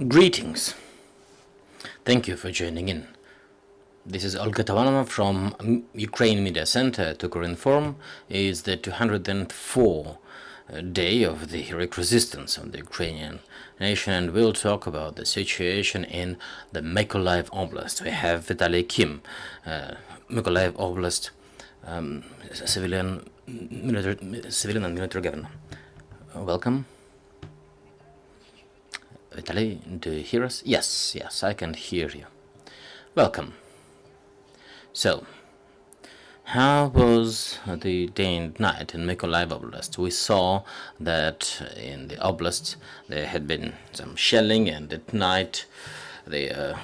Greetings. Thank you for joining in. This is Olga Tavanova from Ukraine Media Center to Ukrinform. It's the 204th day of the heroic resistance of the Ukrainian nation, and we'll talk about the situation in the Mykolaiv Oblast. We have Vitaly Kim, Mykolaiv Oblast civilian and military governor. Welcome. Vitaly, do you hear us? Yes, I can hear you. Welcome. So, how was the day and night in Mykolaiv Oblast? We saw that in the oblast there had been some shelling, and at night the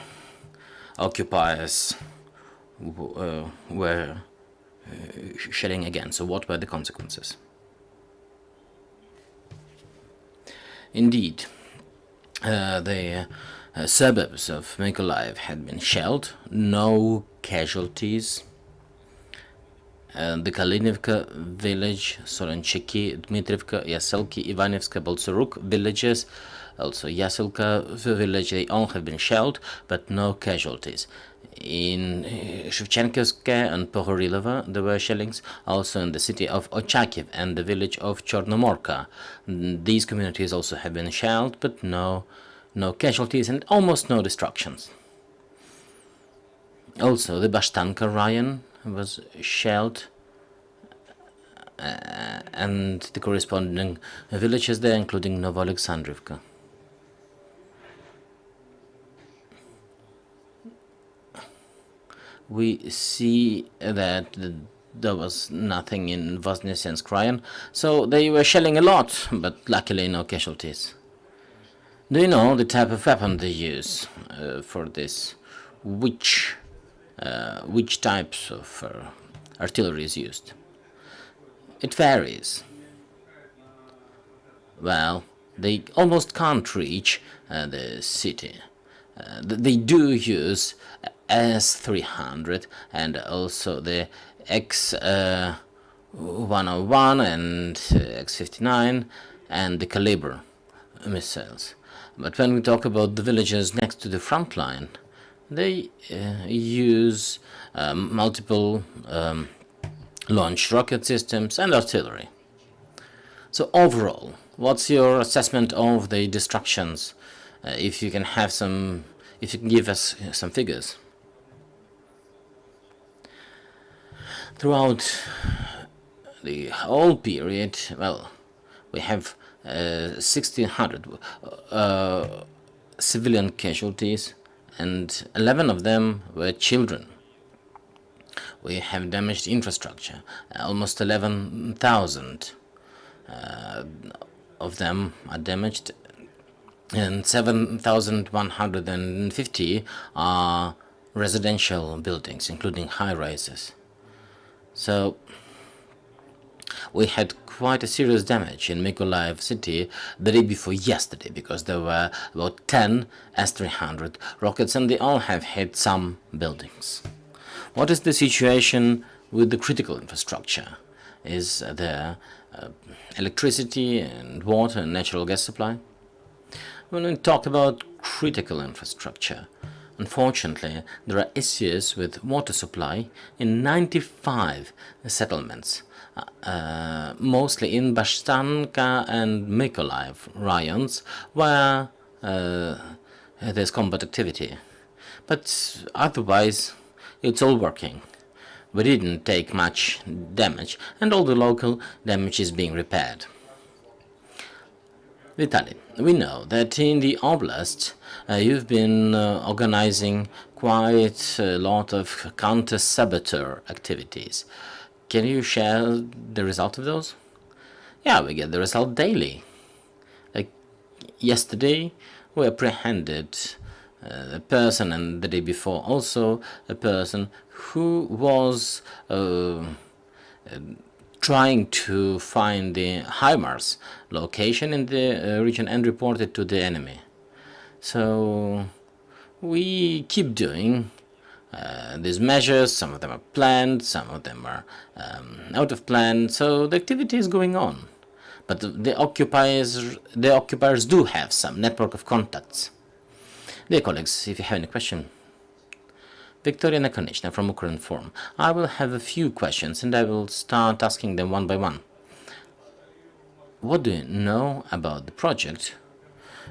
occupiers were shelling again. So what were the consequences? Indeed, the suburbs of Mykolaiv had been shelled, no casualties. The Kalinivka village, Soronchiki, Dmitrivka, Yaselki, Ivanivska, Bolsoruk villages, also Yaselka village, they all have been shelled, but no casualties. In Shevchenkivska and Pohorilova there were shellings, also in the city of Ochakiv and the village of Chornomorka. These communities also have been shelled, but no casualties and almost no destructions. Also, the Bashtanka Ryan was shelled, and the corresponding villages there, including Novoalexandrivka. We see that there was nothing in Voznesensk Ryan, so they were shelling a lot, but luckily no casualties. Do you know the type of weapon they use for this? Which types of artillery is used? It varies. Well, they almost can't reach the city. They do use S-300 and also the X-101 and X-59 and the Caliber missiles. But when we talk about the villages next to the front line, they use multiple launched rocket systems and artillery. So overall, what's your assessment of the destructions? If you can give us some figures. Throughout the whole period, well, we have 1,600 civilian casualties, and 11 of them were children. We have damaged infrastructure, almost 11,000 of them are damaged, and 7,150 are residential buildings, including high-rises. So we had quite a serious damage in Mykolaiv city the day before yesterday, because there were about 10 S-300 rockets, and they all have hit some buildings. What is the situation with the critical infrastructure? Is there electricity and water and natural gas supply? When we talk about critical infrastructure, unfortunately, there are issues with water supply in 95 settlements, mostly in Bashtanka and Mykolaiv rayons, where there's combat activity. But otherwise, it's all working. We didn't take much damage, and all the local damage is being repaired. Vitaly, we know that in the oblast you've been organizing quite a lot of counter-saboteur activities. Can you share the result of those? Yeah, we get the result daily. Like yesterday, we apprehended a person, and the day before also a person who was trying to find the HIMARS location in the region and report it to the enemy. So we keep doing these measures. Some of them are planned, some of them are out of plan, so the activity is going on. But the occupiers do have some network of contacts. Dear colleagues, if you have any question, Victoria Nakonichna from Ukrinform. I will have a few questions and I will start asking them one by one. What do you know about the project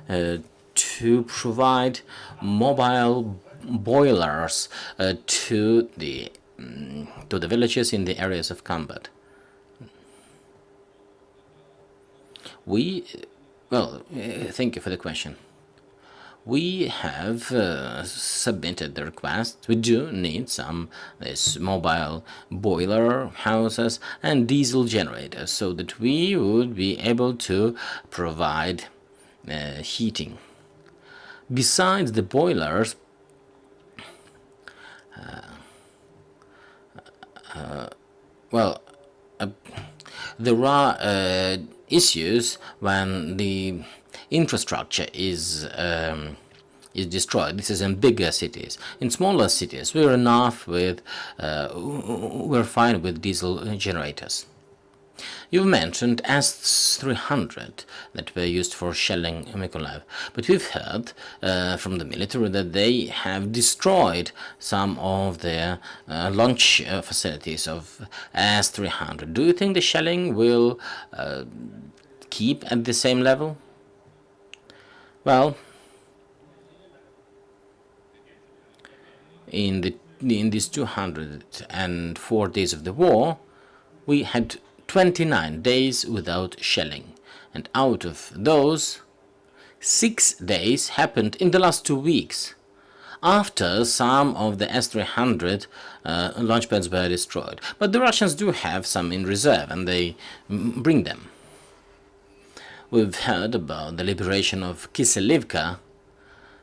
to provide mobile boilers to the villages in the areas of combat? Thank you for the question. We have submitted the request. We do need some mobile boiler houses and diesel generators so that we would be able to provide heating. Besides the boilers, there are issues when the infrastructure is destroyed. This is in bigger cities. In smaller cities, we're fine with diesel generators. You've mentioned S-300 that were used for shelling Mykolaiv, but we've heard from the military that they have destroyed some of their launch facilities of S-300. Do you think the shelling will keep at the same level? Well, in these 204 days of the war, we had 29 days without shelling, and out of those, 6 days happened in the last 2 weeks, after some of the S-300 launch pads were destroyed. But the Russians do have some in reserve, and they bring them. We've heard about the liberation of Kiselivka,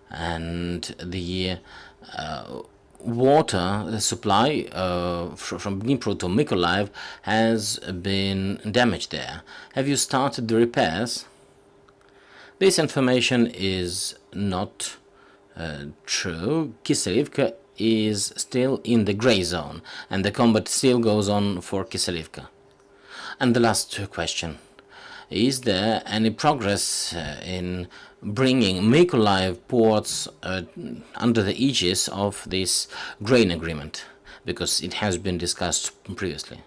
and the water supply from Dnipro to Mykolaiv has been damaged there. Have you started the repairs? This information is not true. Kiselivka is still in the gray zone, and the combat still goes on for Kiselivka. And the last question. Is there any progress in bringing Mykolaiv ports under the aegis of this grain agreement? Because it has been discussed previously.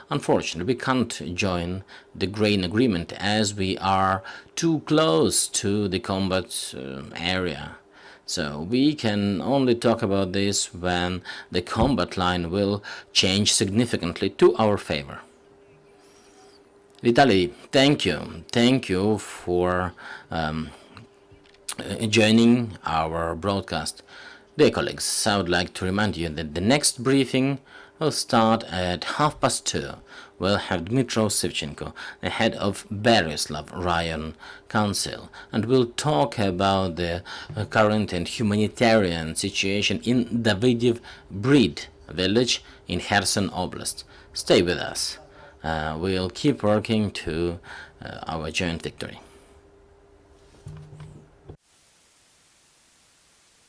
Unfortunately, we can't join the grain agreement as we are too close to the combat area. So we can only talk about this when the combat line will change significantly to our favor. Vitaly, thank you. Thank you for joining our broadcast. Dear colleagues, I would like to remind you that the next briefing will start at 2:30. We'll have Dmitro Sivchenko, the head of Beryaslav Raion Council, and we'll talk about the current and humanitarian situation in Davydiv Brid village in Kherson Oblast. Stay with us. We'll keep working to our joint victory.